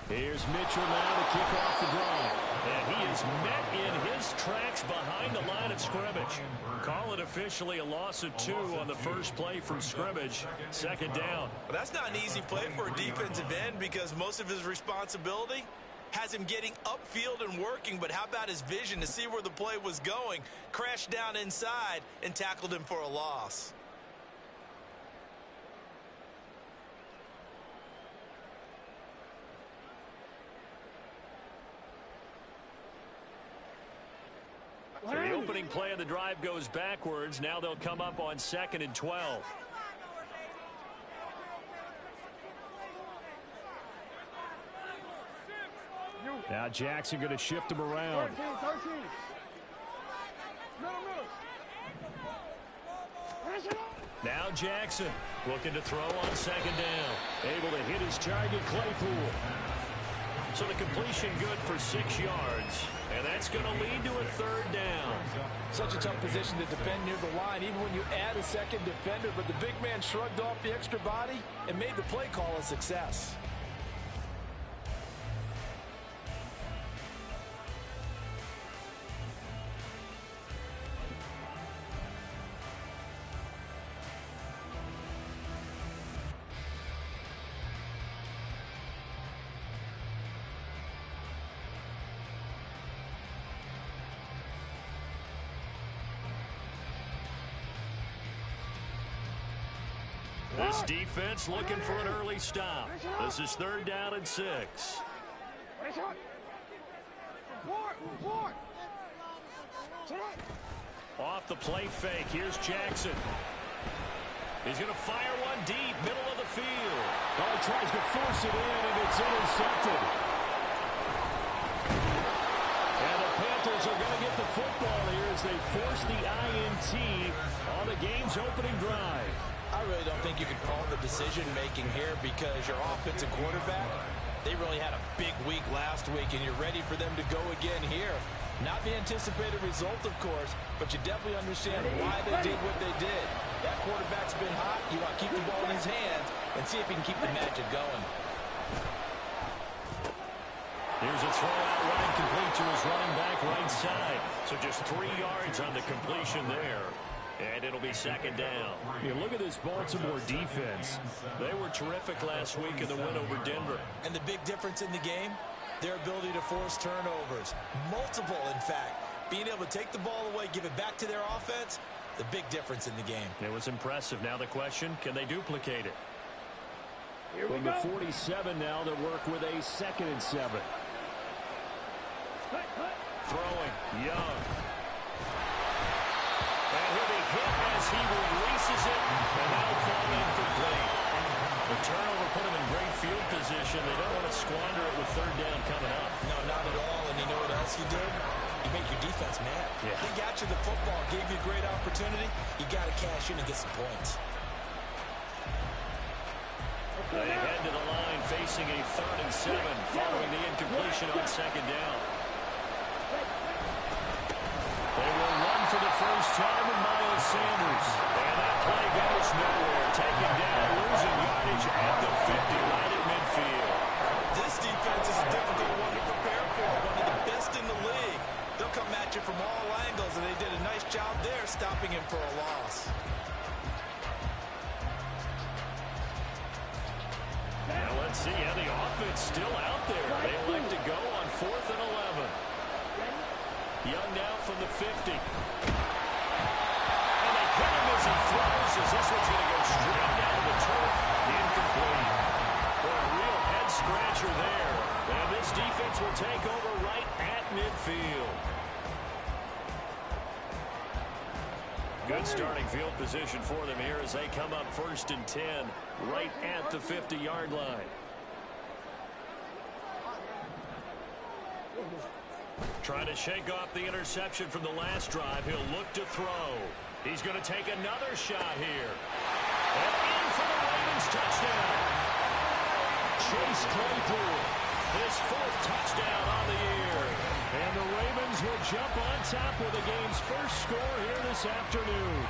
Here's Mitchell now to kick off the drive. And he is met in his tracks behind the line of scrimmage. Call it officially a loss of 2 on the first play from scrimmage. Second down. Well, that's not an easy play for a defensive end because most of his responsibility has him getting upfield and working, but how about his vision to see where the play was going, crashed down inside, and tackled him for a loss. So the opening play of the drive goes backwards. Now they'll come up on 2nd and 12. Now Jackson going to shift him around. Now Jackson looking to throw on 2nd down. Able to hit his target, Claypool. So the completion good for 6 yards. And that's going to lead to a 3rd down. Such a tough position to defend near the line, even when you add a second defender. But the big man shrugged off the extra body and made the play call a success. This defense looking for an early stop. This is 3rd down and 6. Off the play fake. Here's Jackson. He's going to fire one deep, middle of the field. Oh, he tries to force it in, and it's intercepted. And the Panthers are going to get the football here as they force the INT on the game's opening drive. I really don't think you can call the decision-making here because your offensive quarterback, they really had a big week last week, and you're ready for them to go again here. Not the anticipated result, of course, but you definitely understand why they did what they did. That quarterback's been hot. You want to keep the ball in his hands and see if he can keep the magic going. Here's a throw out right, complete to his running back right side. So just 3 yards on the completion there. And it'll be 2nd down. You look at this Baltimore defense. They were terrific last week in the win over Denver. And the big difference in the game, their ability to force turnovers. Multiple, in fact. Being able to take the ball away, give it back to their offense, the big difference in the game. It was impressive. Now the question, can they duplicate it? From the 47 now, they work with a 2nd and 7. Throwing, Young. And he'll be hit as he releases it, and that'll fall incomplete. The turnover put him in great field position. They don't want to squander it with 3rd down coming up. No, not at all. And you know what else you did? You make your defense mad. Yeah. They got you the football, gave you a great opportunity. You got to cash in and get some points. They head to the line facing a 3rd and 7 following the incompletion on 2nd down. They will run for the first time with Miles Sanders. And that play goes nowhere. Taken down, losing yardage at the 50, right at midfield. This defense is a difficult one to prepare for. One of the best in the league. They'll come at you from all angles, and they did a nice job there stopping him for a loss. Now let's see how the offense still out there. They elect to go on 4th and 11. Young now from the 50. And they hit him as he throws, as this one's going to go straight down to the turf. Incomplete. Boy, a real head-scratcher there. And this defense will take over right at midfield. Good starting field position for them here as they come up 1st and 10, right at the 50-yard line. Trying to shake off the interception from the last drive. He'll look to throw. He's going to take another shot here. And in for the Ravens touchdown. Chase Claypool His 4th touchdown on the year. And the Ravens will jump on top with the game's first score here this afternoon.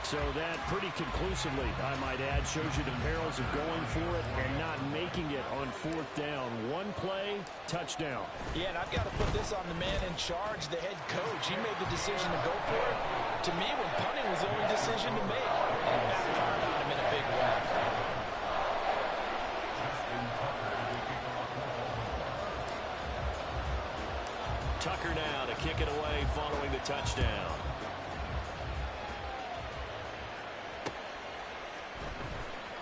So that pretty conclusively, I might add, shows you the perils of going for it and not making it on 4th down. One play, touchdown. Yeah, and I've got to put this on the man in charge, the head coach. He made the decision to go for it. To me, when punting was the only decision to make. And it backfired on him in a big way. Tucker now to kick it away following the touchdown.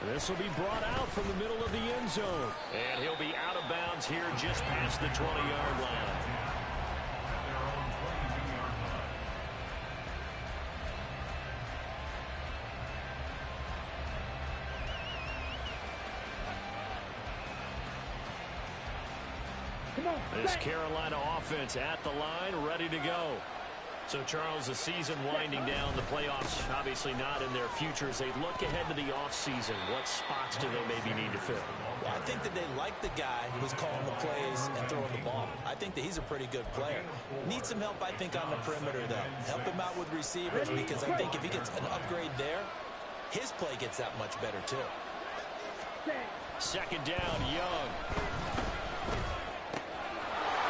This will be brought out from the middle of the end zone. And he'll be out of bounds here just past the 20-yard line. This Carolina offense at the line, ready to go. So, Charles, the season winding down, the playoffs obviously not in their future. As they look ahead to the offseason, what spots do they maybe need to fill? Well, I think that they like the guy who's calling the plays and throwing the ball. I think that he's a pretty good player. Needs some help, I think, on the perimeter, though. Help him out with receivers, because I think if he gets an upgrade there, his play gets that much better, too. 2nd down, Young.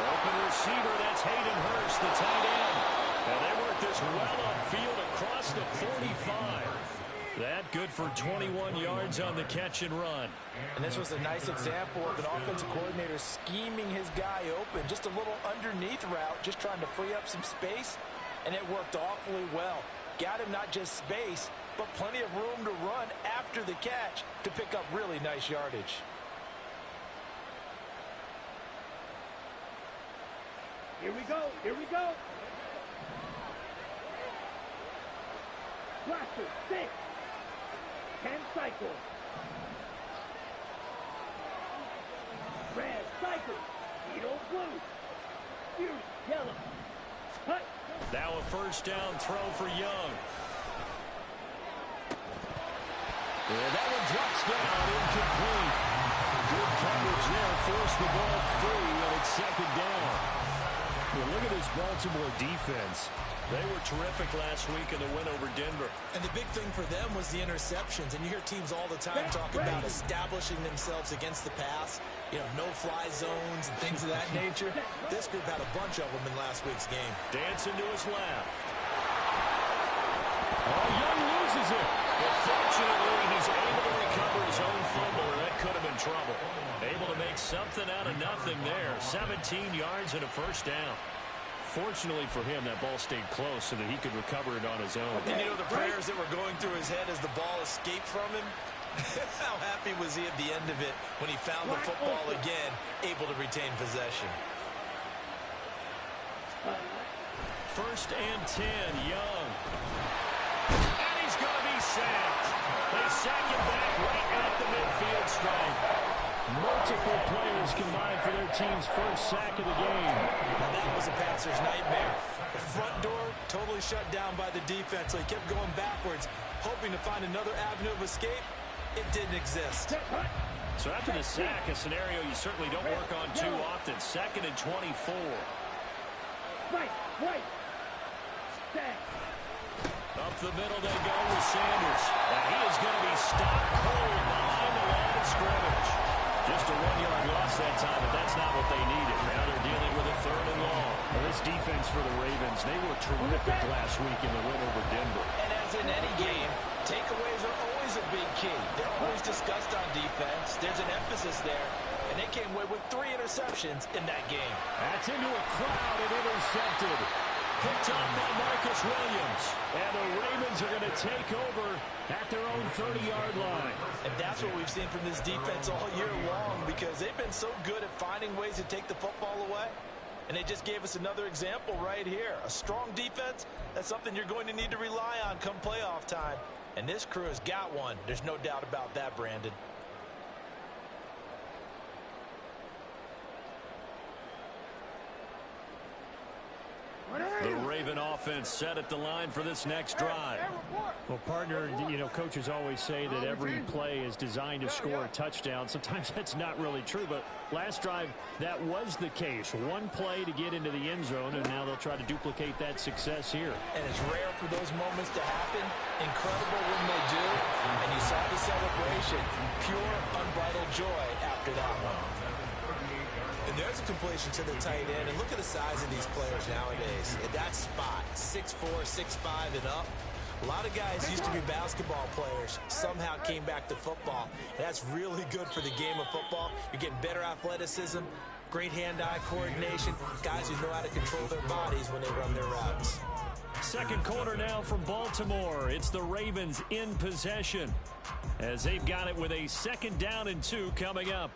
Open receiver, that's Hayden Hurst, the tight end. And they work this well upfield across the 45. That good for 21 yards on the catch and run. And this was a nice example of an offensive coordinator scheming his guy open. Just a little underneath route, just trying to free up some space. And it worked awfully well. Got him not just space, but plenty of room to run after the catch to pick up really nice yardage. Here we go. Here we go. Blaster, 6. 10 cycle. Red cycle. Needle blue. Fuse yellow. Cut. Now a 1st down throw for Young. And that one drops down, incomplete. Good coverage there, forced the ball free, and it's 2nd down. Well, look at this Baltimore defense. They were terrific last week in the win over Denver. And the big thing for them was the interceptions. And you hear teams all the time talk about establishing themselves against the pass. You know, no-fly zones and things of that nature. This group had a bunch of them in last week's game. Dancing to his left. Oh, Young loses it. But fortunately, he's able to recover his own fumble, or that could have been trouble. Able to make something out of nothing there. 17 yards and a 1st down. Fortunately for him, that ball stayed close so that he could recover it on his own. And you know the prayers that were going through his head as the ball escaped from him? How happy was he at the end of it when he found the football again, able to retain possession? 1st and 10, Young. And he's going to be sacked. They sack him back right at the midfield stripe. Multiple players combined for their team's 1st sack of the game. Now that was a passer's nightmare. The front door totally shut down by the defense, so he kept going backwards, hoping to find another avenue of escape. It didn't exist. So after the sack, a scenario you certainly don't work on too often. 2nd and 24. Right. Sack. Up the middle they go with Sanders. And he is going to be stopped cold behind the line of scrimmage. Just a 1-yard loss that time, but that's not what they needed. Now they're dealing with a 3rd and long. Well, this defense for the Ravens, they were terrific last week in the win over Denver. And as in any game, takeaways are always a big key. They're always discussed on defense. There's an emphasis there. And they came away with 3 interceptions in that game. That's into a crowd and intercepted. Picked up by Marcus Williams. And the Ravens are going to take over at their own 30-yard line. And that's what we've seen from this defense all year long, because they've been so good at finding ways to take the football away. And they just gave us another example right here. A strong defense, that's something you're going to need to rely on come playoff time. And this crew has got one. There's no doubt about that, Brandon. The Raven offense set at the line for this next drive. Well, partner, coaches always say that every play is designed to score a touchdown. Sometimes that's not really true, but last drive, that was the case. One play to get into the end zone, and now they'll try to duplicate that success here. And it's rare for those moments to happen. Incredible when they do. And you saw the celebration. Pure, unbridled joy after that one. And there's a completion to the tight end. And look at the size of these players nowadays. At that spot, 6'4", 6'5", and up. A lot of guys used to be basketball players, somehow came back to football. And that's really good for the game of football. You're getting better athleticism, great hand-eye coordination, guys who know how to control their bodies when they run their routes. Second quarter now from Baltimore. It's the Ravens in possession as they've got it with a 2nd down and 2 coming up.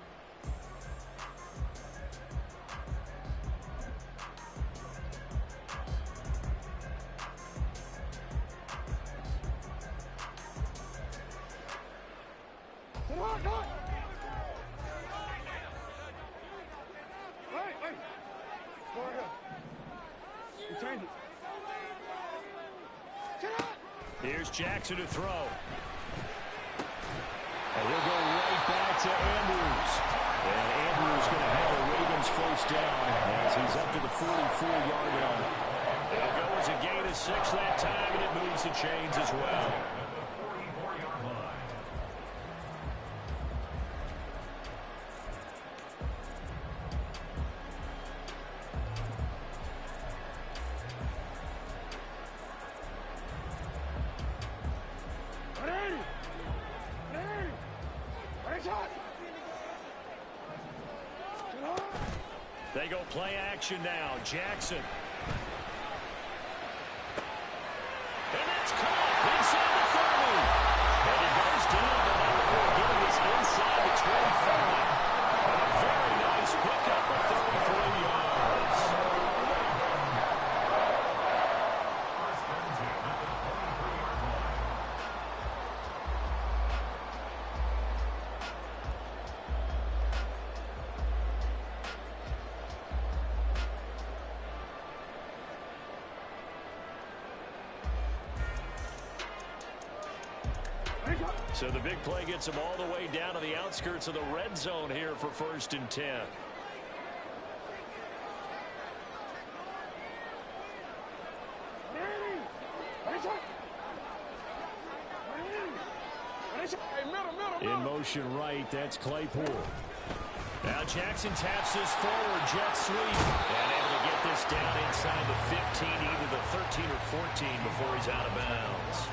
Here's Jackson to throw. And he'll go right back to Andrews. And Andrews going to have the Ravens first down as he's up to the 44-yard line. It'll go as a gain of 6 that time, and it moves the chains as well. They go play action now. Jackson. And that's caught inside the 30. And it goes down, but now before getting this inside the 25. And a very nice pickup of 33 yards. So the big play gets him all the way down to the outskirts of the red zone here for 1st and 10. In motion right, that's Claypool. Now Jackson taps this forward, jet sweep. And able to get this down inside the 15, either the 13 or 14 before he's out of bounds.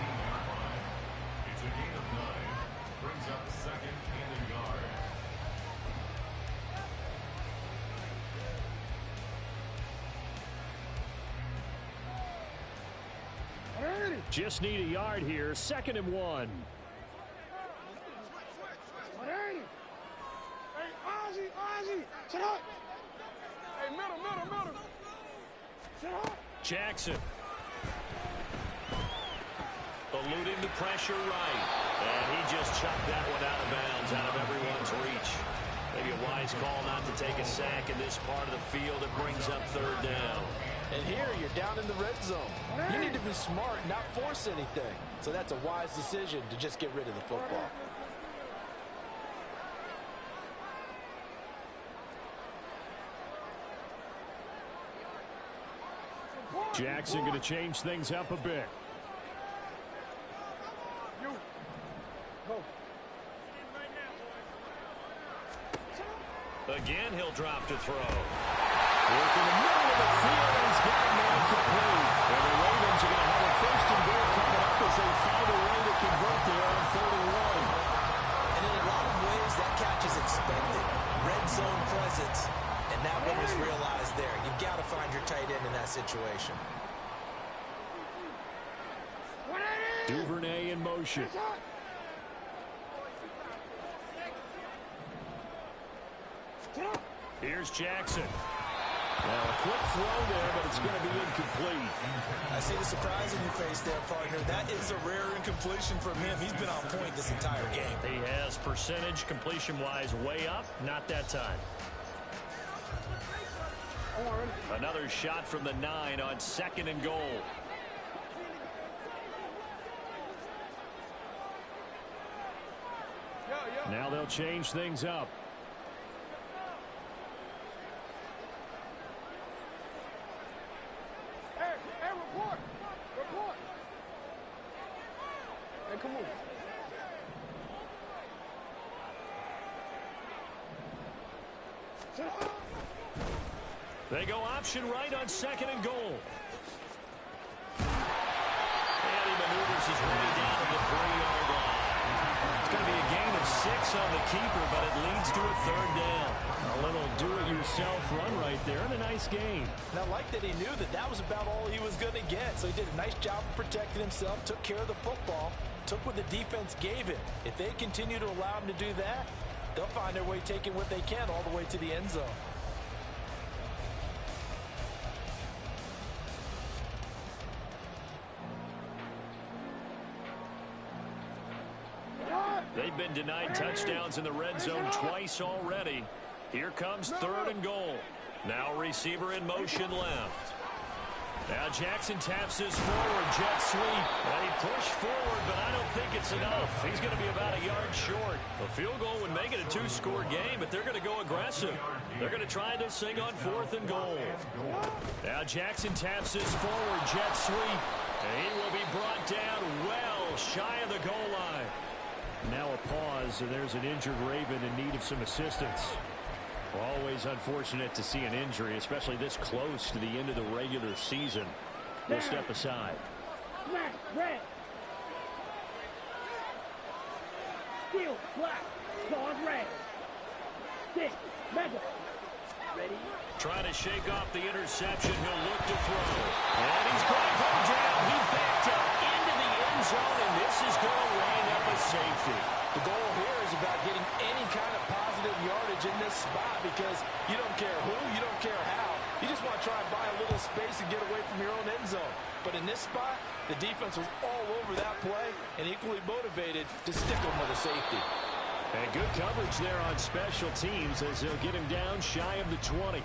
Just need a yard here. 2nd and 1. Jackson. Eluding the pressure right. And he just chucked that one out of bounds, out of everyone's reach. Maybe a wise call not to take a sack in this part of the field. It brings up 3rd down. And here you're down in the red zone. You need to be smart, not force anything. So that's a wise decision to just get rid of the football. Jackson going to change things up a bit. Again, he'll drop to throw. Work in the middle of the field, and he's got a man complete. And the Ravens are going to have a 1st and goal coming up as they find a way to convert there on 3rd and 1. And in a lot of ways, that catch is expected. Red zone presence, and that one was realized there. You've got to find your tight end in that situation. Duvernay in motion. Here's Jackson. Now a quick throw there, but it's going to be incomplete. I see the surprise in your face there, partner. That is a rare incompletion from him. He's been on point this entire game. He has percentage completion-wise way up. Not that time. Another shot from the 9 on 2nd and goal. Now they'll change things up. Hey, report. Hey, come on. They go option right on 2nd and goal. And he maneuvers his way down to the 3-yard line. It's going to be a gain of 6 on the keeper, but it leads to a 3rd down. A little do-it-yourself run right there, and a nice gain. Now, like that, he knew that was about all he was going to get, so he did a nice job of protecting himself, took care of the football, took what the defense gave him. If they continue to allow him to do that, they'll find their way taking what they can all the way to the end zone. They've been denied touchdowns in the red zone twice already. Here comes 3rd and goal. Now receiver in motion left. Now Jackson taps his forward jet sweep. And he pushed forward, but I don't think it's enough. He's going to be about a yard short. A field goal would make it a 2-score game, but they're going to go aggressive. They're going to try this thing on 4th and goal. Now Jackson taps his forward jet sweep. And he will be brought down well shy of the goal line. Now a pause, and there's an injured Raven in need of some assistance. Always unfortunate to see an injury, especially this close to the end of the regular season. We'll step aside. Smash, red. Steel, black. Pause, red. 6, mega. Ready? Trying to shake off the interception. He'll look to throw. And he's going to go down. He backed up into the end zone, and this is going to wind up a safety. The goal here is about getting any kind of positive yardage in this spot because you don't care who, you don't care how. You just want to try and buy a little space and get away from your own end zone. But in this spot, the defense was all over that play and equally motivated to stick them with a safety. And good coverage there on special teams as they'll get him down shy of the 20.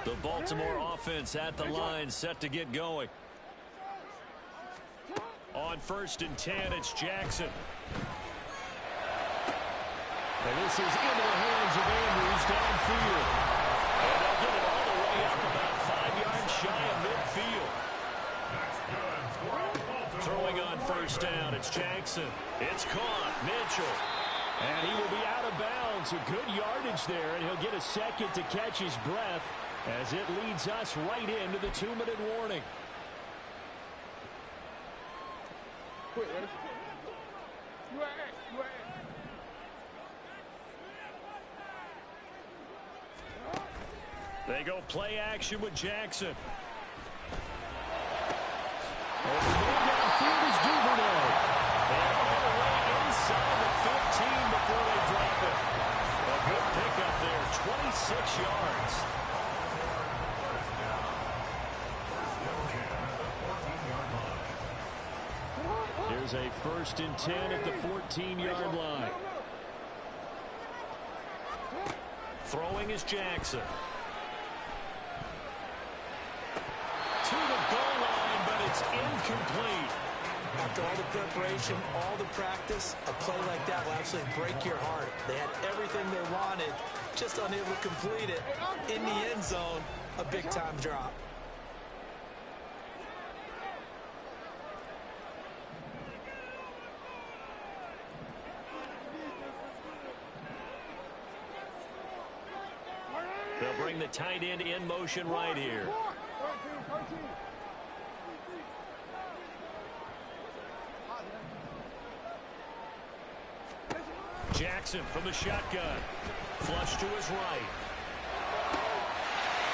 The Baltimore offense at the line, set to get going. On 1st and 10, it's Jackson. And this is into the hands of Andrews downfield. And they'll get it all the way up about 5 yards shy of midfield. Throwing on 1st down, it's Jackson. It's caught. Mitchell. And he will be out of bounds. A good yardage there, and he'll get a second to catch his breath as it leads us right into the 2-minute warning. Quick, ready? You at. They go play action with Jackson. And the man downfield is Duvernay. And all the way inside the 15 before they drop it. A good pickup there, 26 yards. Here's a 1st and 10 at the 14-yard line. Throwing is Jackson. To the goal line, but it's incomplete. After all the preparation, all the practice, a play like that will absolutely break your heart. They had everything they wanted, just unable to complete it. In the end zone, a big-time drop. They'll bring the tight end in motion right here. Jackson from the shotgun. Flush to his right.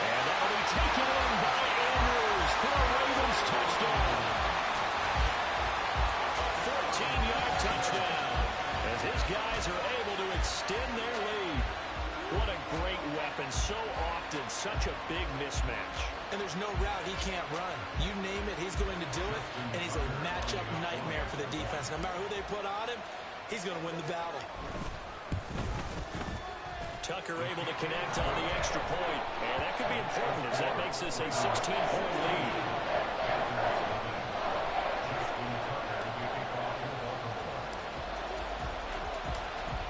And that'll be taken in by Andrews for a Ravens touchdown. and there's no route he can't run. You name it, he's going to do it, and he's a matchup nightmare for the defense. No matter who they put on him, he's going to win the battle. Tucker able to connect on the extra point, and that could be important as that makes this a 16-point lead.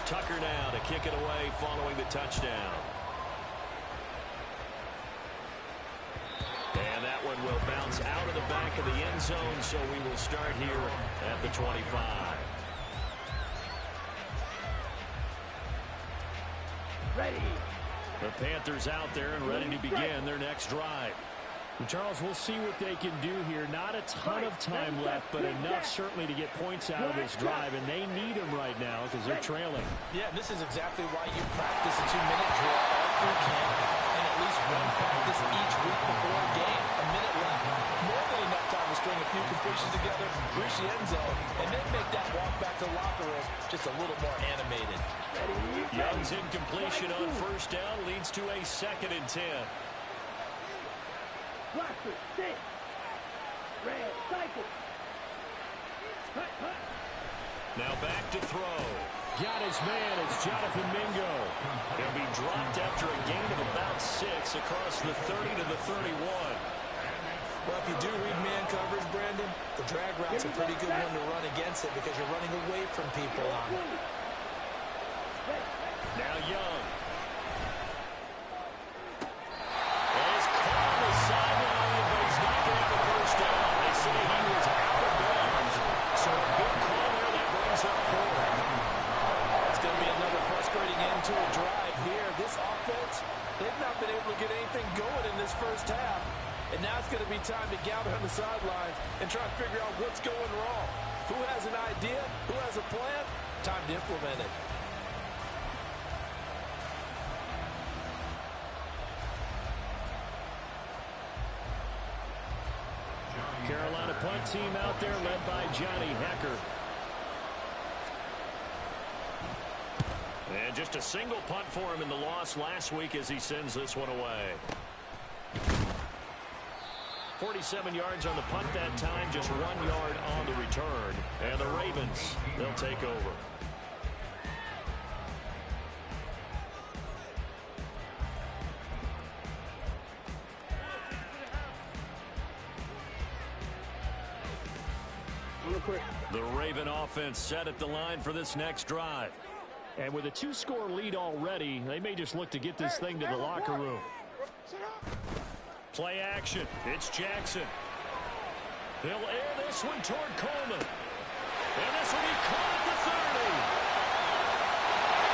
Tucker now to kick it away following the touchdown. And that one will bounce out of the back of the end zone, so we will start here at the 25. Ready. The Panthers out there and ready to begin their next drive. And Charles, we'll see what they can do here. Not a ton of time left, but enough certainly to get points out of this drive, and they need them right now because they're trailing. Yeah, this is exactly why you practice a 2-minute drill all through camp and at least one practice each week before a game. A minute left. More than enough time to string a few completions together, reach the end zone, and then make that walk back to the locker room just a little more animated. Young's incompletion on first down leads to a 2nd and 10. Blaster, sit. Red, cycle. Hut, hut. Now back to throw. Got his man. It's Jonathan Mingo. He'll be dropped after a gain of about 6 across the 30 to the 31. Well, if you do read man coverage, Brandon, the drag route's a pretty good one to run against it because you're running away from people on it. Now Young. He's caught on the sideline, but he's not going to have the first down. They say he was out of bounds. So a good call there that brings up 4. It's going to be another frustrating end to a drive here. This offense, they've not been able to get anything going in this first half. And now it's going to be time to gather on the sidelines and try to figure out what's going wrong. Who has an idea? Who has a plan? Time to implement it. Carolina punt team out there led by Johnny Hecker. And just a single punt for him in the loss last week as he sends this one away. 47 yards on the punt that time, just 1 yard on the return. And the Ravens, they'll take over. The Raven offense set at the line for this next drive. And with a 2-score lead already, they may just look to get this thing to the locker room. Play action. It's Jackson. He'll air this one toward Coleman. And this will be caught at the 30.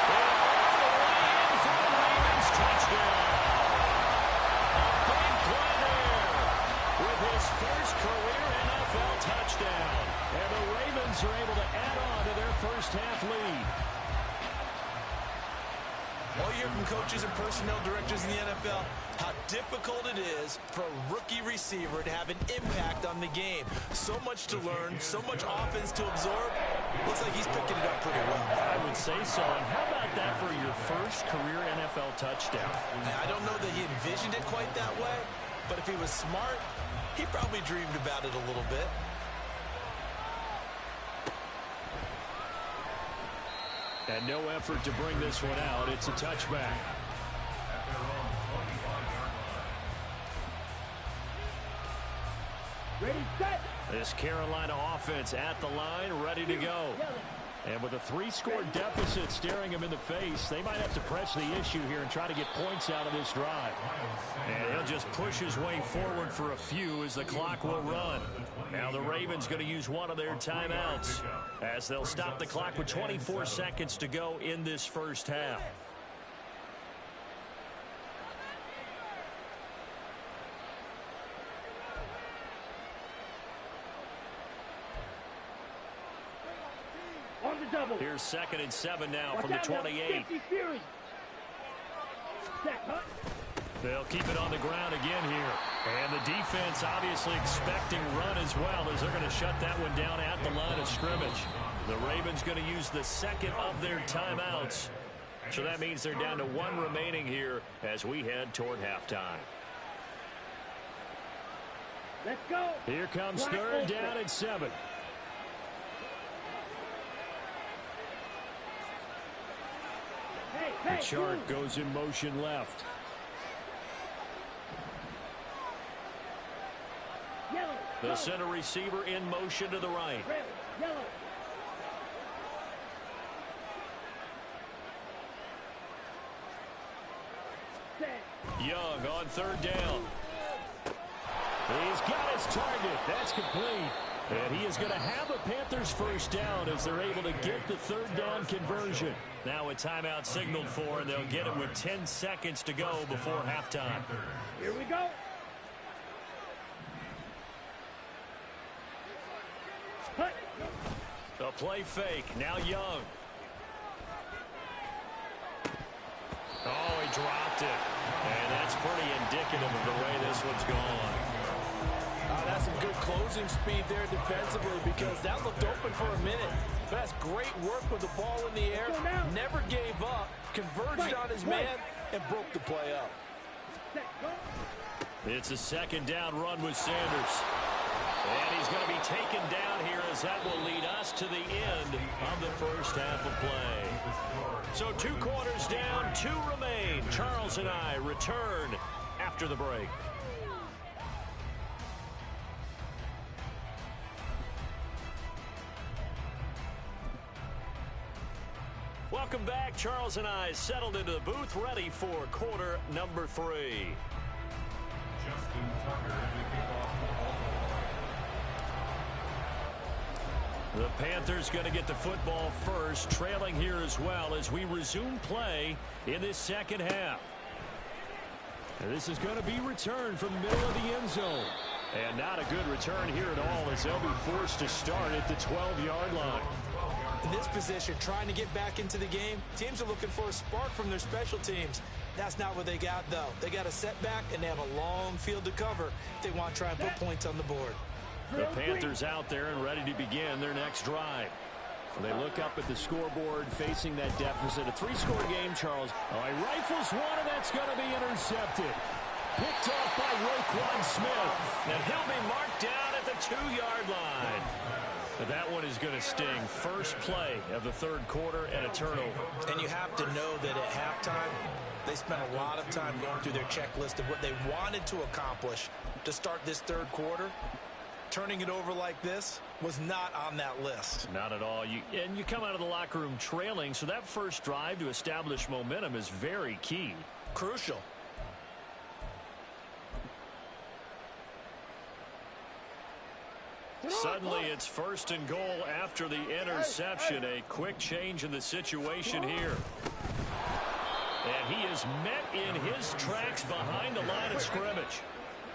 And all the way in for the Ravens touchdown. A big play there with his first career NFL touchdown. And the Ravens are able to add on to their first half lead. All you hear from coaches and personnel directors in the NFL, how difficult it is for a rookie receiver to have an impact on the game. So much to learn, so much offense to absorb. Looks like he's picking it up pretty well. I would say so. And how about that for your first career NFL touchdown? I don't know that he envisioned it quite that way, but if he was smart, he probably dreamed about it a little bit. And no effort to bring this one out. It's a touchback. Ready, set. This Carolina offense at the line, ready to go. And with a 3-score deficit staring him in the face, they might have to press the issue here and try to get points out of this drive. And he'll just push his way forward for a few as the clock will run. Now the Ravens going to use one of their timeouts as they'll stop the clock with 24 seconds to go in this first half. On the double. Here's 2nd and 7 now from the 28. They'll keep it on the ground again here. And the defense obviously expecting run as well as they're going to shut that one down at the line of scrimmage. The Ravens going to use the second of their timeouts. So that means they're down to 1 remaining here as we head toward halftime. Let's go. Here comes third down at 7. The chart goes in motion left. Yellow. The center receiver in motion to the right. Red. Yellow. Set. Young on third down. He's got his target. That's complete. And he is going to have a Panthers first down as they're able to get the third down conversion. Now a timeout signaled for, and they'll get it with 10 seconds to go before halftime. Here we go. Hut. The play fake. Now Young. Oh, he dropped it. And that's pretty indicative of the way this one's gone. That's some good closing speed there defensively because that looked open for a minute. But that's great work with the ball in the air. Never gave up, converged on his man, and broke the play up. Set. Go. It's a second down run with Sanders. And he's going to be taken down here as that will lead us to the end of the first half of play. So 2 quarters down, 2 remain. Charles and I return after the break. Welcome back. Charles and I settled into the booth, ready for quarter number 3. Justin Tucker in the kickoff. The Panthers going to get the football first, trailing here as well as we resume play in this second half. And this is going to be returned from the middle of the end zone. And not a good return here at all as they'll be forced to start at the 12-yard line. In this position, trying to get back into the game, teams are looking for a spark from their special teams. That's not what they got, though. They got a setback, and they have a long field to cover if they want to try and put points on the board. The Panthers out there and ready to begin their next drive. They look up at the scoreboard facing that deficit. A 3-score game, Charles. Oh, he rifles one, and that's going to be intercepted. Picked off by Roquan Smith. And he'll be marked down at the 2-yard line. But that one is going to sting. First play of the third quarter and a turnover. And you have to know that at halftime, they spent a lot of time going through their checklist of what they wanted to accomplish to start this third quarter. Turning it over like this was not on that list. Not at all. You come out of the locker room trailing, so that first drive to establish momentum is very key. Crucial. Suddenly it's first and goal after the interception. A quick change in the situation here. And he is met in his tracks behind the line of scrimmage.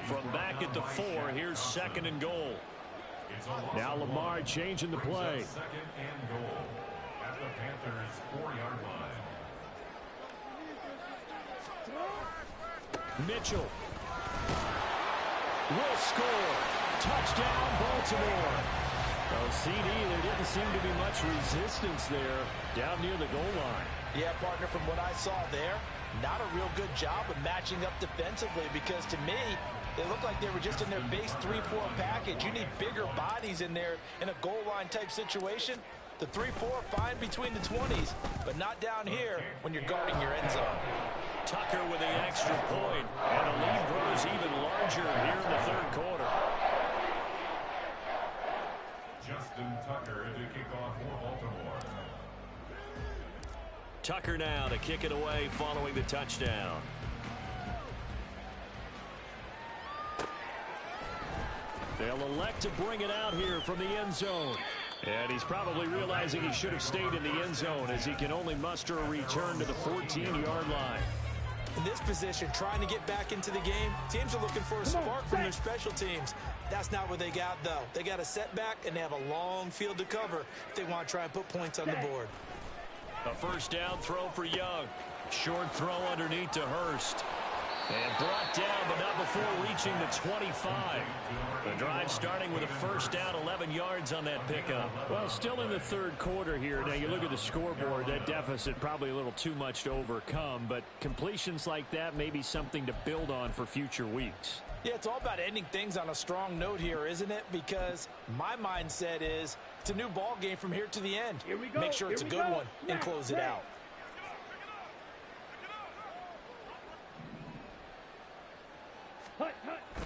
From back at the 4, here's second and goal. Now Lamar changing the play. Second and goal at the Panthers' 4-yard line. Mitchell will score. Touchdown, Baltimore. Oh, CD, there didn't seem to be much resistance there down near the goal line. Yeah, partner, from what I saw there, not a real good job of matching up defensively because to me, they look like they were just in their base 3-4 package. You need bigger bodies in there in a goal line type situation. The 3-4 fine between the 20s, but not down here when you're guarding your end zone. Tucker with the extra point, and the lead grows even larger here in the third quarter. Justin Tucker to kick off for Baltimore. Tucker now to kick it away following the touchdown. They'll elect to bring it out here from the end zone. And he's probably realizing he should have stayed in the end zone as he can only muster a return to the 14-yard line. In this position, trying to get back into the game, teams are looking for a spark from their special teams. That's not what they got, though. They got a setback, and they have a long field to cover if they want to try and put points on the board. A first down throw for Young. Short throw underneath to Hurst. And brought down, but not before reaching the 25. The drive starting with a first down, 11 yards on that pickup. Well, still in the third quarter here. Now, you look at the scoreboard, that deficit probably a little too much to overcome, but completions like that may be something to build on for future weeks. Yeah, it's all about ending things on a strong note here, isn't it? Because my mindset is it's a new ball game from here to the end. Here we go. Make sure it's a good one and close it out.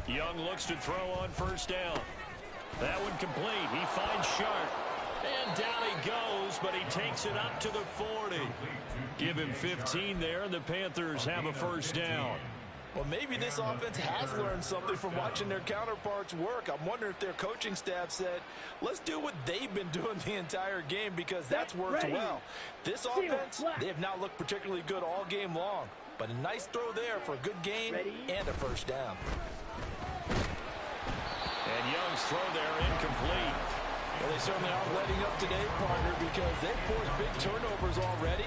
Young looks to throw on first down. That one complete. He finds Sharp. And down he goes, but he takes it up to the 40. Give him 15 there, and the Panthers have a first down. Well, maybe this offense has learned something from watching their counterparts work. I'm wondering if their coaching staff said, let's do what they've been doing the entire game because that's worked well. This offense, they have not looked particularly good all game long. But a nice throw there for a good gain and a first down. And Young's throw there incomplete. Well, they certainly aren't letting up today, partner, because they've forced big turnovers already.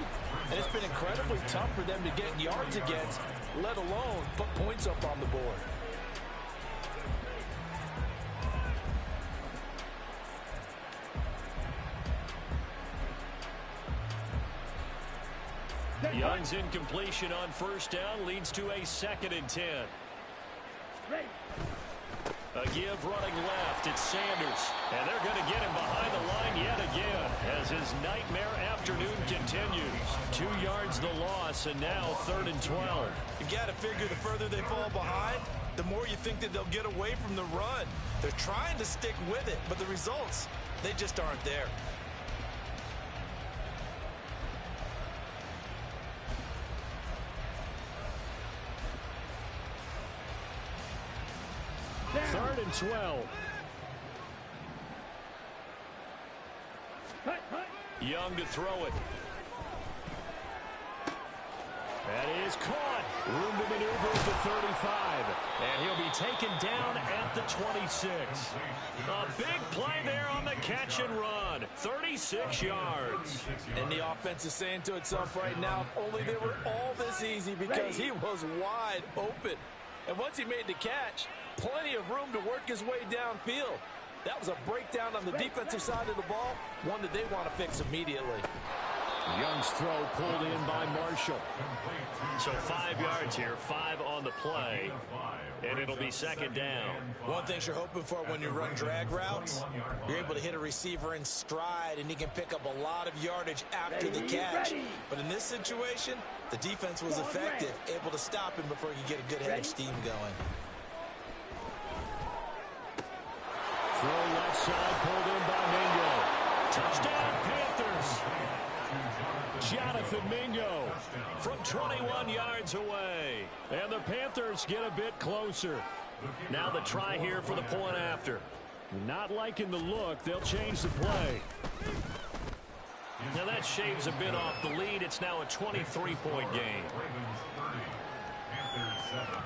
And it's been incredibly tough for them to get yards against, let alone put points up on the board. Young's incompletion on first down leads to a 2nd and 10. A give running left. It's Sanders. And they're going to get him behind the line yet again as his nightmare afternoon continues. 2 yards the loss, and now 3rd and 12. You got to figure the further they fall behind, the more you think that they'll get away from the run. They're trying to stick with it, but the results, they just aren't there. Third and 12. Young to throw it. That is caught. Room to maneuver at the 35. And he'll be taken down at the 26. A big play there on the catch and run. 36 yards. And the offense is saying to itself right now, only they were all this easy because he was wide open. And once he made the catch, plenty of room to work his way downfield. That was a breakdown on the defensive side of the ball, one that they want to fix immediately. Young's throw pulled in by Marshall. So 5 yards here, 5 on the play, and it'll be 2nd down. One thing you're hoping for when you run drag routes, you're able to hit a receiver in stride, and he can pick up a lot of yardage after the catch. But in this situation, the defense was effective, able to stop him before he could get a good head of steam going. Throw left side, pulled in by Mingo. Touchdown, Panthers. Jonathan Mingo From 21 yards away. And the Panthers get a bit closer. Now the try here for the point after. Not liking the look. They'll change the play. Now that shaves a bit off the lead. It's now a 23-point game. Ravens 30, Panthers 7.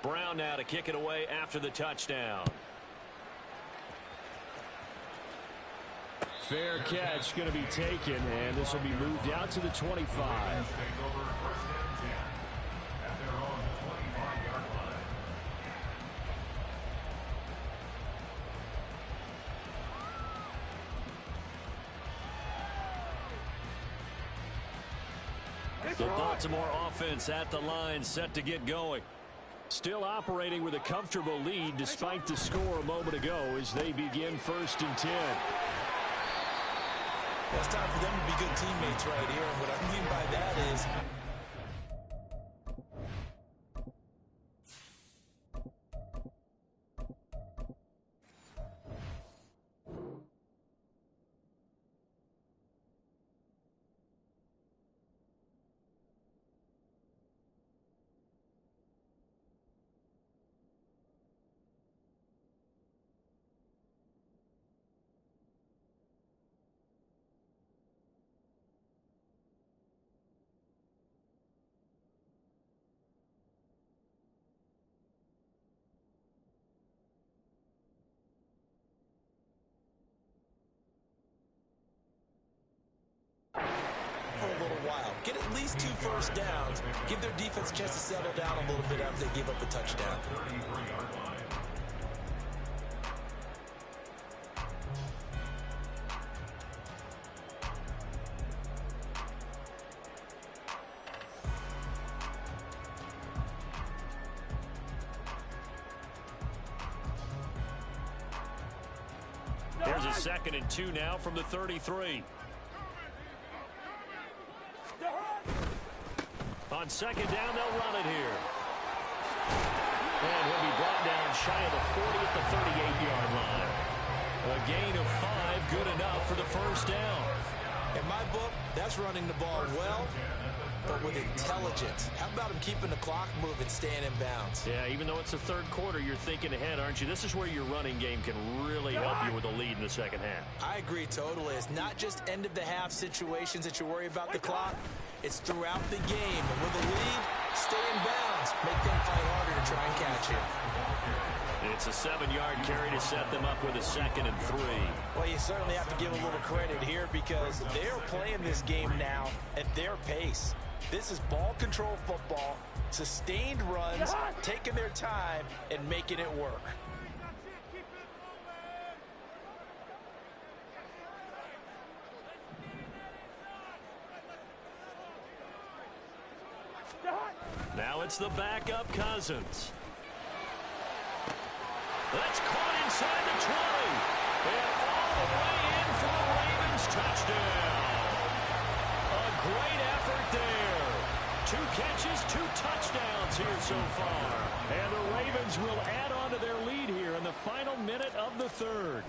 Brown now to kick it away after the touchdown. Fair catch going to be taken, and this will be moved out to the 25. Take over 1st and 10 at their own 25-yard line. The Baltimore offense at the line, set to get going. Still operating with a comfortable lead despite the score a moment ago as they begin 1st and 10. Well, it's time for them to be good teammates right here, and what I mean by that is while. Get at least 2 first downs. Give their defense a chance to settle down a little bit after they give up the touchdown. There's a 2nd and 2 now from the 33. On 2nd down, they'll run it here. And he'll be brought down shy of the 40 at the 38-yard line. A gain of 5, good enough for the first down. In my book, that's running the ball well, but with intelligence. How about him keeping the clock moving, staying in bounds? Yeah, even though it's the 3rd quarter, you're thinking ahead, aren't you? This is where your running game can really help you with a lead in the 2nd half. I agree totally. It's not just end-of-the-half situations that you worry about the clock. It's throughout the game. And with a lead, stay in bounds. Make them fight harder to try and catch you. It's a 7-yard carry to set them up with a 2nd and 3. Well, you certainly have to give a little credit here because they're playing this game now at their pace. This is ball control football, sustained runs, taking their time, and making it work. Now it's the backup Cousins. That's caught inside the 20. And all the way in for the Ravens touchdown. A great effort there. 2 catches, 2 touchdowns here so far. And the Ravens will add on to their lead here in the final minute of the 3rd.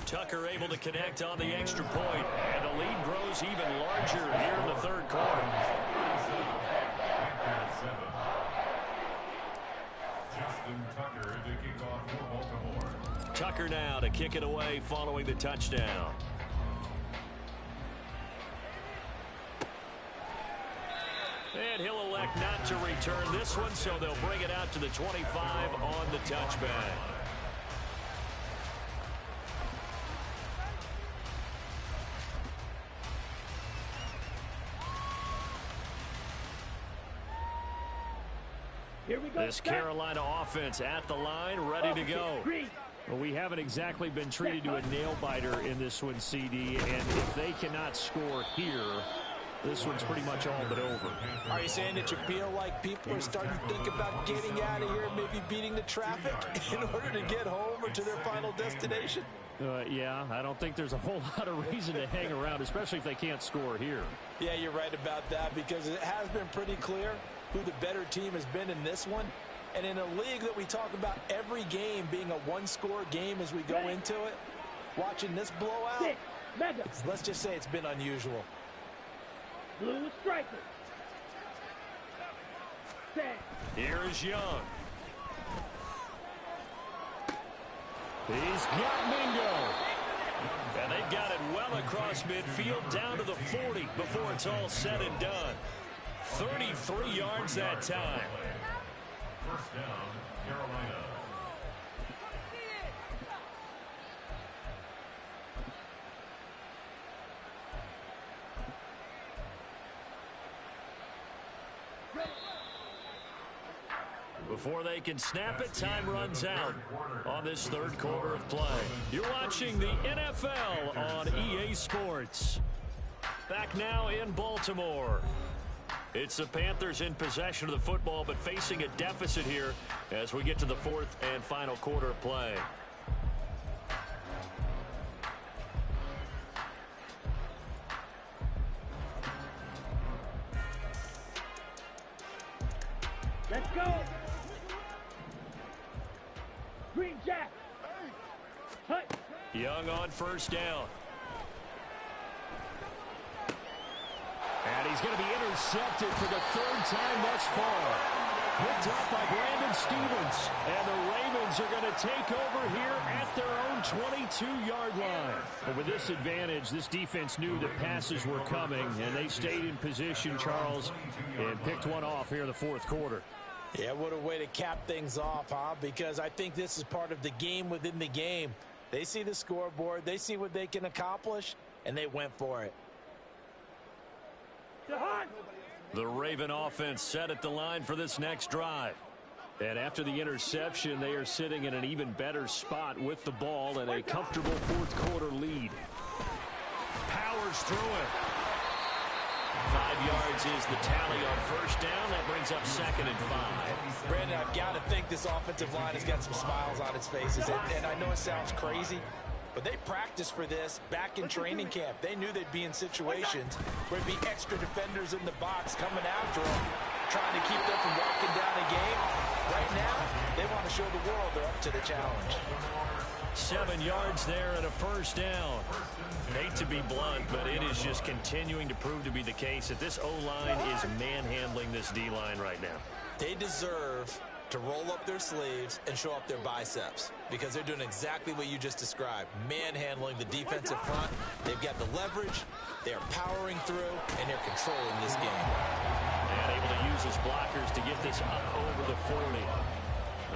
Tucker able to connect on the extra point, and the lead grows even larger here in the 3rd quarter. Justin Tucker to kick off for Baltimore. Tucker now to kick it away following the touchdown. And he'll elect not to return this one, so they'll bring it out to the 25 on the touchback. Here we go. This Carolina offense at the line, ready to go. Well, we haven't exactly been treated to a nail-biter in this one, CD, and if they cannot score here, this one's pretty much all but over. Are you saying that you feel like people are starting to think about getting out of here and maybe beating the traffic in order to get home or to their final destination? Yeah, I don't think there's a whole lot of reason to hang around, especially if they can't score here. Yeah, you're right about that because it has been pretty clear who the better team has been in this one. And in a league that we talk about every game being a one-score game as we go into it, watching this blowout, let's just say it's been unusual. Blue striker. Here is Young. He's got Mingo. And they've got it well across midfield down to the 40 before it's all said and done. 33 yards that time. First down, Carolina. Before they can snap it, time runs out on this 3rd quarter of play. You're watching the NFL on EA Sports. Back now in Baltimore. It's the Panthers in possession of the football, but facing a deficit here as we get to the 4th and final quarter of play. Let's go. Green Jack. Hut. Young on first down. And he's going to be intercepted for the 3rd time thus far. Picked up by Brandon Stevens. And the Ravens are going to take over here at their own 22-yard line. But with this advantage, this defense knew that passes were coming, and they stayed in position, Charles, and picked one off here in the 4th quarter. Yeah, what a way to cap things off, huh? Because I think this is part of the game within the game. They see the scoreboard, they see what they can accomplish, and they went for it. The Raven offense set at the line for this next drive. And after the interception, they are sitting in an even better spot with the ball and a comfortable fourth-quarter lead. Powers through it. 5 yards is the tally on first down. That brings up 2nd and 5. Brandon, I've got to think this offensive line has got some smiles on its faces. And I know it sounds crazy, but they practiced for this back in training camp. They knew they'd be in situations where there'd be extra defenders in the box coming after them, trying to keep them from walking down a game. Right now, they want to show the world they're up to the challenge. 7 yards there and a first down. Hate to be blunt, but it is just continuing to prove to be the case that this O-line is manhandling this D-line right now. They deserve to roll up their sleeves and show up their biceps because they're doing exactly what you just described, manhandling the defensive front. They've got the leverage, they're powering through, and they're controlling this game. And able to use his blockers to get this up over the 40.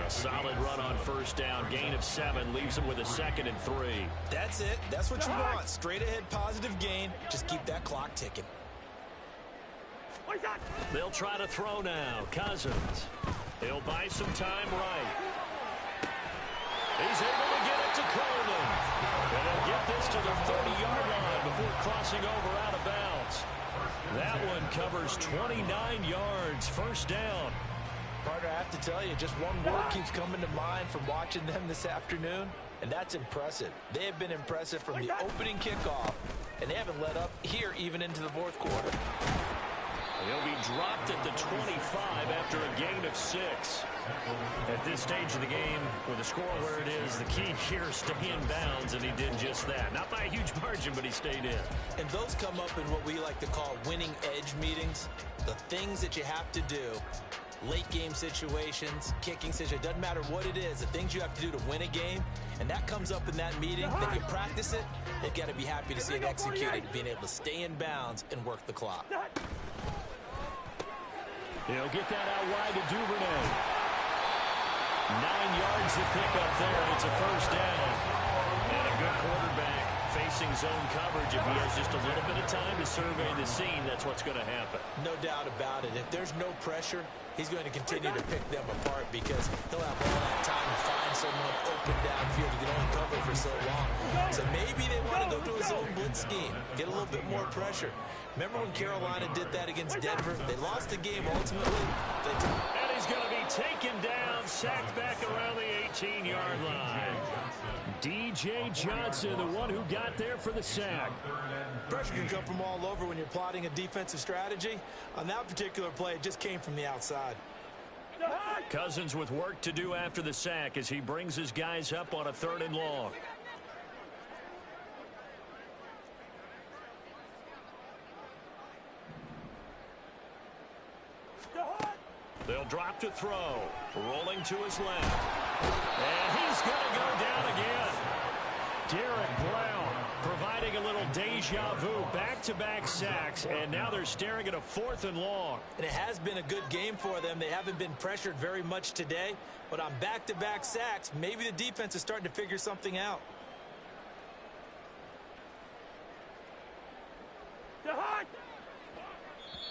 A solid run on first down. Gain of 7 leaves him with a 2nd and 3. That's it. That's what you want. Straight ahead positive gain. Just keep that clock ticking. They'll try to throw now. Cousins. He'll buy some time right. He's able to get it to Coleman. And they'll get this to the 30-yard line before crossing over out of bounds. That one covers 29 yards. First down. Partner, I have to tell you, just one word keeps coming to mind from watching them this afternoon, and that's impressive. They have been impressive from the opening kickoff, and they haven't let up here even into the fourth quarter. He'll be dropped at the 25 after a gain of 6. At this stage of the game, with the score where it is, the key here is stay in bounds, and he did just that. Not by a huge margin, but he stayed in. And those come up in what we like to call winning edge meetings, the things that you have to do. Late game situations, kicking situations, doesn't matter what it is, the things you have to do to win a game, and that comes up in that meeting, then you practice it, they've got to be happy to see it executed, being able to stay in bounds and work the clock. He'll get that out wide to Duvernay. 9 yards to pick up there, and it's a first down. And a good quarterback facing zone coverage. If he has just a little bit of time to survey the scene, that's what's going to happen. No doubt about it. If there's no pressure, he's going to continue to pick them apart because he'll have all that time to find someone open downfield. He can only cover for so long. So maybe they want to go to a zone blitz scheme, get a little bit more pressure. Remember when Carolina did that against Denver? They lost the game ultimately. And he's going to be taken down, sacked back around the 18-yard line. D.J. Johnson, the one who got there for the sack. Pressure can come from all over when you're plotting a defensive strategy. On that particular play, it just came from the outside. Cousins with work to do after the sack as he brings his guys up on a 3rd and long. They'll drop to throw. Rolling to his left. And he's going to go down again. Derek Brown providing a little deja vu. Back-to-back sacks, and now they're staring at a 4th and long. And it has been a good game for them. They haven't been pressured very much today, but on back-to-back sacks, maybe the defense is starting to figure something out.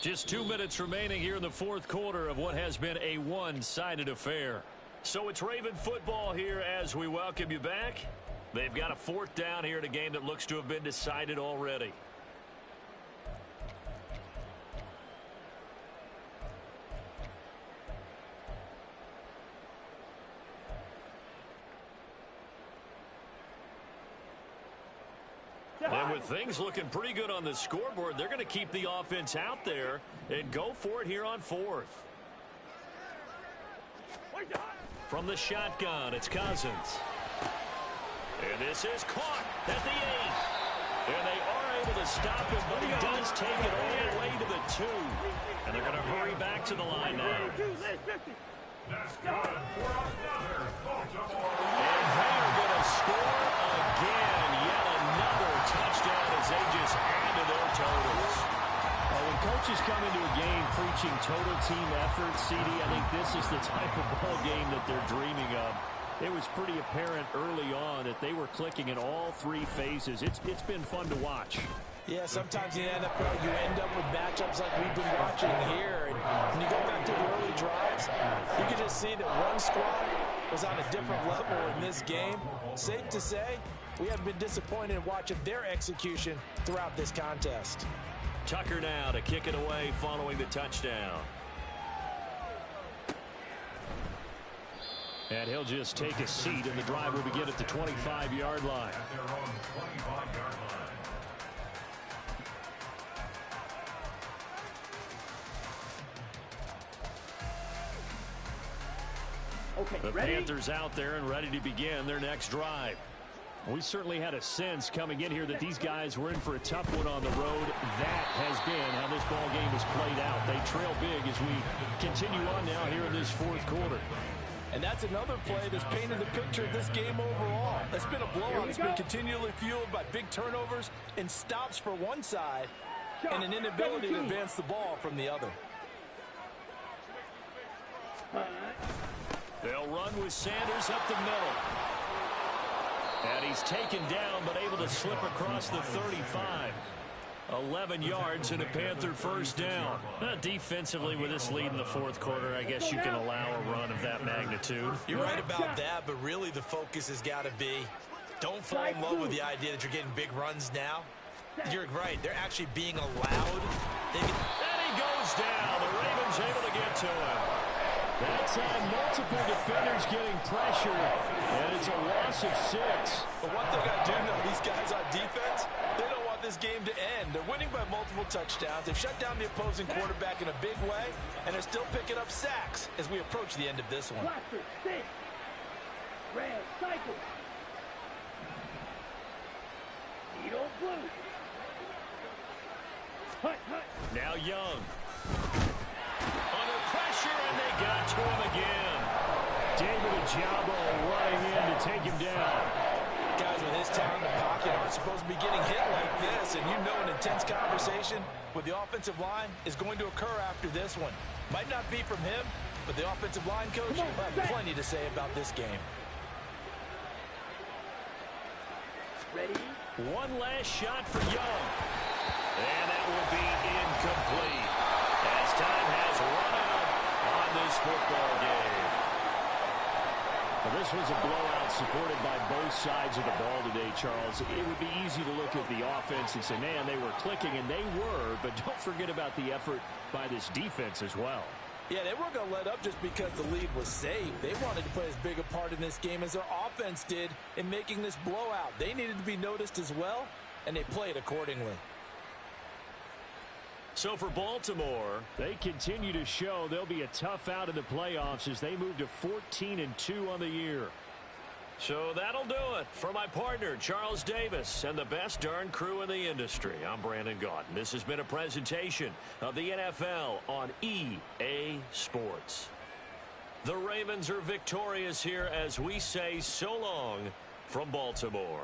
Just 2 minutes remaining here in the fourth quarter of what has been a one-sided affair. So it's Raven football here as we welcome you back. They've got a 4th down here in a game that looks to have been decided already. And with things looking pretty good on the scoreboard, they're going to keep the offense out there and go for it here on 4th. From the shotgun, it's Cousins. And this is caught at the 8. And they are able to stop him, but he does take it all the way to the 2. And they're going to hurry back to the line now. And they are going to score again. Yet another touchdown as they just add to their totals. Well, when coaches come into a game preaching total team effort, CD, I think this is the type of ball game that they're dreaming of. It was pretty apparent early on that they were clicking in all 3 phases. It's been fun to watch. Yeah, sometimes in the NFL you end up with matchups like we've been watching here. And when you go back to the early drives, you can just see that one squad was on a different level in this game. Safe to say, we haven't been disappointed in watching their execution throughout this contest. Tucker now to kick it away following the touchdown. And he'll just take a seat, and the drive will begin at the 25-yard line. At their own 25-yard line. Okay, The ready? Panthers out there and ready to begin their next drive. We certainly had a sense coming in here that these guys were in for a tough one on the road. That has been how this ball game has played out. They trail big as we continue on now here in this fourth quarter. And that's another play that's painted the picture of this game overall. It's been a blowout. It's been continually fueled by big turnovers and stops for one side and an inability to advance the ball from the other. They'll run with Sanders up the middle. And he's taken down, but able to slip across the 35. 11 yards and a Panther first down. Defensively, with this lead in the fourth quarter, I guess you can allow a run of that magnitude. You're right about that, but really the focus has got to be don't fall in love with the idea that you're getting big runs now. You're right. They're actually being allowed. And he goes down. The Ravens able to get to him. That's on multiple defenders getting pressure, and it's a loss of 6. But one thing I do know, these guys on defense, they don't want this game to end. They're winning by multiple touchdowns. They've shut down the opposing quarterback in a big way, and they're still picking up sacks as we approach the end of this one. Blaster, 6. Red, cycle. Needle, blue. Hut, hut. Now Young. Under pressure, and they got to him again. David Ojabo running in to take him down. Guys with his talent in the pocket aren't supposed to be getting hit like this, and you know an intense conversation with the offensive line is going to occur after this one. Might not be from him, but the offensive line coach will have plenty to say about this game. Ready? One last shot for Young. And that will be incomplete. As time has run out on this football game. Well, this was a blowout supported by both sides of the ball today, Charles. It would be easy to look at the offense and say, man, they were clicking, and they were, but don't forget about the effort by this defense as well. Yeah, they weren't going to let up just because the lead was saved. They wanted to play as big a part in this game as their offense did in making this blowout. They needed to be noticed as well, and they played accordingly. So for Baltimore, they continue to show they'll be a tough out in the playoffs as they move to 14-2 on the year. So that'll do it. For my partner, Charles Davis, and the best darn crew in the industry, I'm Brandon Gaudin. This has been a presentation of the NFL on EA Sports. The Ravens are victorious here as we say so long from Baltimore.